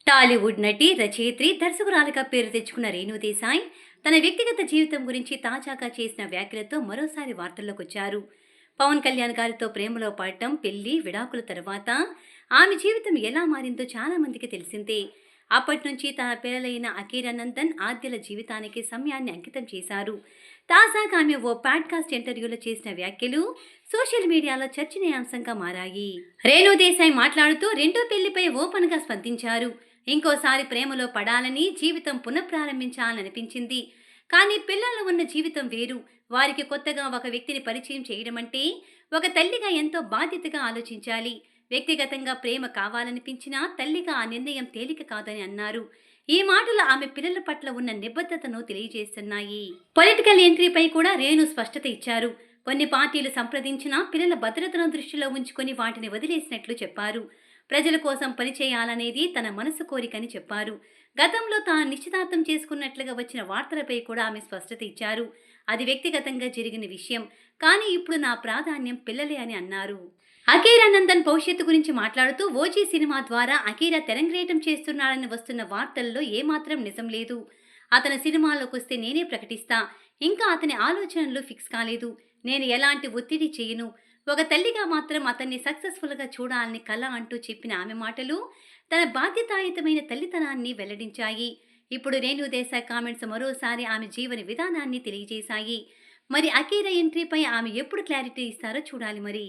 టాలీవుడ్ నటి, రచయిత్రి, దర్శకురాలిగా పేరు తెచ్చుకున్న రేణు దేశాయ్ తన వ్యక్తిగత జీవితం గురించి తాజాగా చేసిన వ్యాఖ్యలతో మరోసారి వార్తల్లోకొచ్చారు. పవన్ కళ్యాణ్ గారితో ప్రేమలో పడటం, పెళ్లి, విడాకుల తర్వాత ఆమె జీవితం ఎలా మారిందో చాలా మందికి తెలిసిందే. అప్పటి నుంచి తన పిల్లలైన అకీరా నందన్, ఆద్యల జీవితానికి సమయాన్ని అంకితం చేశారు. తాజాగా ఆమె ఓ పాడ్కాస్ట్ ఇంటర్వ్యూలో చేసిన వ్యాఖ్యలు సోషల్ మీడియాలో చర్చనీయాంశంగా మారాయి. రేణు దేశాయ్ మాట్లాడుతూ రెండో పెళ్లిపై ఓపెన్ గా స్పందించారు. ఇంకోసారి ప్రేమలో పడాలని, జీవితం పునఃప్రారంభించాలనిపించింది. కానీ పిల్లలు ఉన్న జీవితం వేరు. వారికి కొత్తగా ఒక వ్యక్తిని పరిచయం చేయడమంటే ఒక తల్లిగా ఎంతో బాధ్యతగా ఆలోచించాలి. వ్యక్తిగతంగా ప్రేమ కావాలనిపించినా తల్లిగా ఆ నిర్ణయం తేలిక కాదని అన్నారు. ఈ మాటలు ఆమె పిల్లల పట్ల ఉన్న నిబద్ధతను తెలియజేస్తున్నాయి. పొలిటికల్ ఎంట్రీపై కూడా రేణు స్పష్టత ఇచ్చారు. కొన్ని పార్టీలు సంప్రదించినా పిల్లల భద్రతను దృష్టిలో ఉంచుకొని వాటిని వదిలేసినట్లు చెప్పారు. ప్రజల కోసం పనిచేయాలనేది తన మనసు కోరికని చెప్పారు. గతంలో తాను నిశ్చితార్థం చేసుకున్నట్లుగా వచ్చిన వార్తలపై కూడా ఆమె స్పష్టత ఇచ్చారు. అది వ్యక్తిగతంగా జరిగిన విషయం, కానీ ఇప్పుడు నా ప్రాధాన్యం పిల్లలే అని అన్నారు. అకీరా నందన్ భవిష్యత్తు గురించి మాట్లాడుతూ ఓజీ సినిమా ద్వారా అకీరా తెరంగేటం చేస్తున్నాడని వస్తున్న వార్తల్లో ఏమాత్రం నిజం లేదు. అతని సినిమాల్లోకి వస్తే నేనే ప్రకటిస్తా. ఇంకా అతని ఆలోచనలు ఫిక్స్ కాలేదు. నేను ఎలాంటి ఒత్తిడి చేయను. ఒక తల్లిగా మాత్రం అతన్ని సక్సెస్ఫుల్గా చూడాలని కల అంటూ చెప్పిన ఆమె మాటలు తన బాధ్యతాయుతమైన తల్లితనాన్ని వెల్లడించాయి. ఇప్పుడు రేణు దేశాయ్ కామెంట్స్ మరోసారి ఆమె జీవన విధానాన్ని తెలియజేశాయి. మరి అకీరా ఎంట్రీపై ఆమె ఎప్పుడు క్లారిటీ ఇస్తారో చూడాలి మరి.